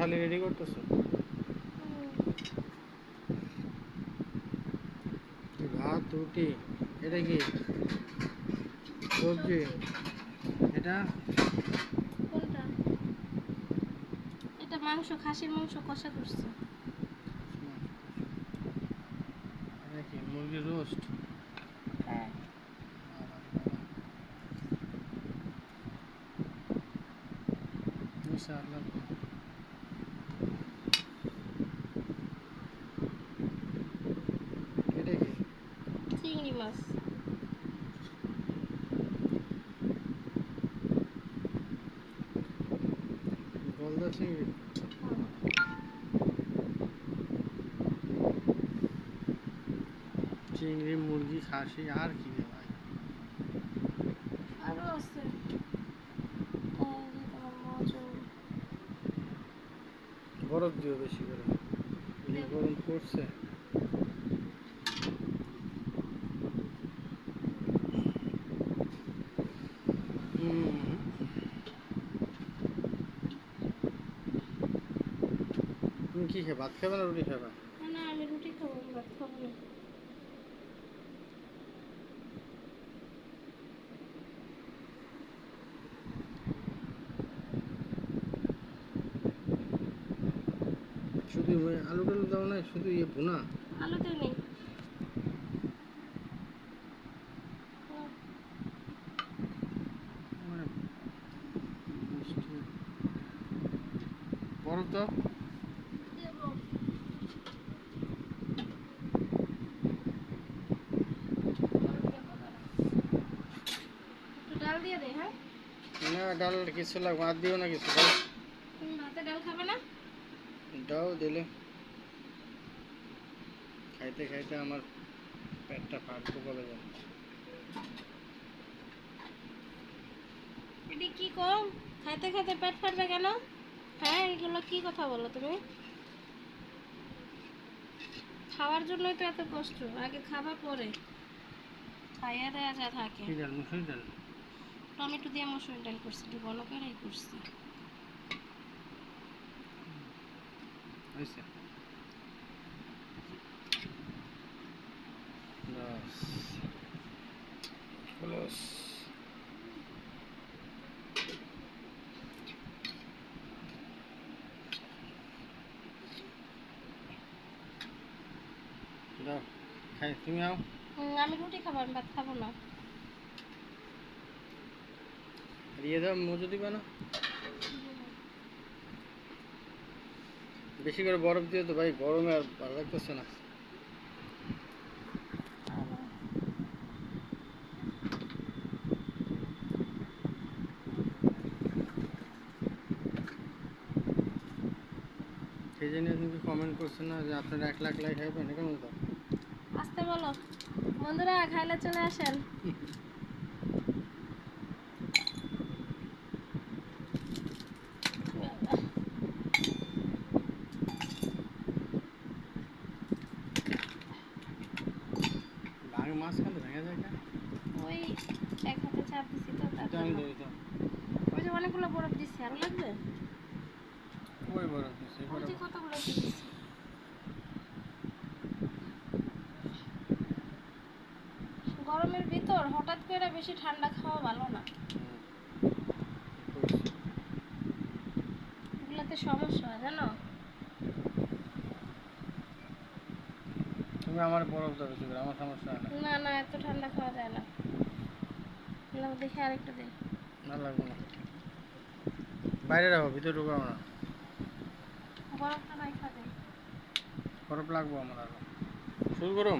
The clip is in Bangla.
থালি রেডি করতেছো? ভাত রুটি, এটা কি সবজি? এটা কোনটা? এটা মাংস, খাসির মাংস কষা করছে। এটা কি মুরগির রোস্ট? হ্যাঁ। ইনশাআল্লাহ। এটা কি? চিংড়ি মাছ। গলদা চিংড়ি? চিংড়ি, মুরগি, খাসি, আর কি রে ভাই? আরো আছে। তোমার মজুর। বরফ দিও বেশি করে, এই গরম পড়ছে। তুমি কি খাবে? ভাত খাবে না রুটি খাবে? না, আমি রুটি খাবো, ভাত খাবো না। শুধু আলু টালু দাও না, শুধু ভুনা? আলুতে নেই। বরফ দাও। একটু ডাল দিয়ে দে। হ্যাঁ, না ডাল কিছু লাগবে, আর দিও না কিছু, দাও। তুমি ভাতে ডাল খাবে না? দাও দিলে খাইতে খাইতে আমার পেটটা ফাটবো বলে যায়। এটি কি কম? খাইতে খাইতে পেট ফাটবে কেন? হ্যাঁ, এগুলো কি কথা বলো তুমি? খাওয়ার জন্যই তো এত কষ্ট, আগে খাবা পরে খাইয়া দেয়া যা থাকে। কি ডাল? মুসুর ডাল? টমেটো দিয়ে মসুর ডাল করছি, একটু বড় করেই করছি। হয়েছে? প্লাস দাও, খাই, তুমি আও। আমি রুটি খাবো, আমি ভাত খাবো না। দিয়ে দাও, মজু দিবা না? বেশি করে বরফ দিও তো ভাই, গরমে আর ভালো লাগতেছে না। সেই জন্য তুমি কমেন্ট করছো না যে আপনারা 1 লাখ লাইক খাইবেন, কেন তো? আসতে বলো বন্ধুরা, খাইলে চলে আসেন। ভাঙে মাছ খালে ভেঙে যায় কেন? ওই এক হাতে চাপ দিছি তো তার আমি জন্য। ধরি তো। ওই যে অনেকগুলো বরফ দিছি, আরো লাগবে। ওই বরফ দিচ্ছে, ওই যে কতগুলো দিছি। গরমের ভিতর হঠাৎ করে বেশি ঠান্ডা খাওয়া ভালো না, এগুলাতে সমস্যা হয় জানো। তুমি আমার বরফ দাও বেশি করে, আমার সমস্যা হয় না। না না, এত ঠান্ডা খাওয়া যায় না। দেখে আরেকটা দে। না লাগবে না, বাইরে রাখো, ভিতরে ঢুকাও না। বরফটা রাখা দে। বরফ লাগবো আমার আরো। শুরু করুন।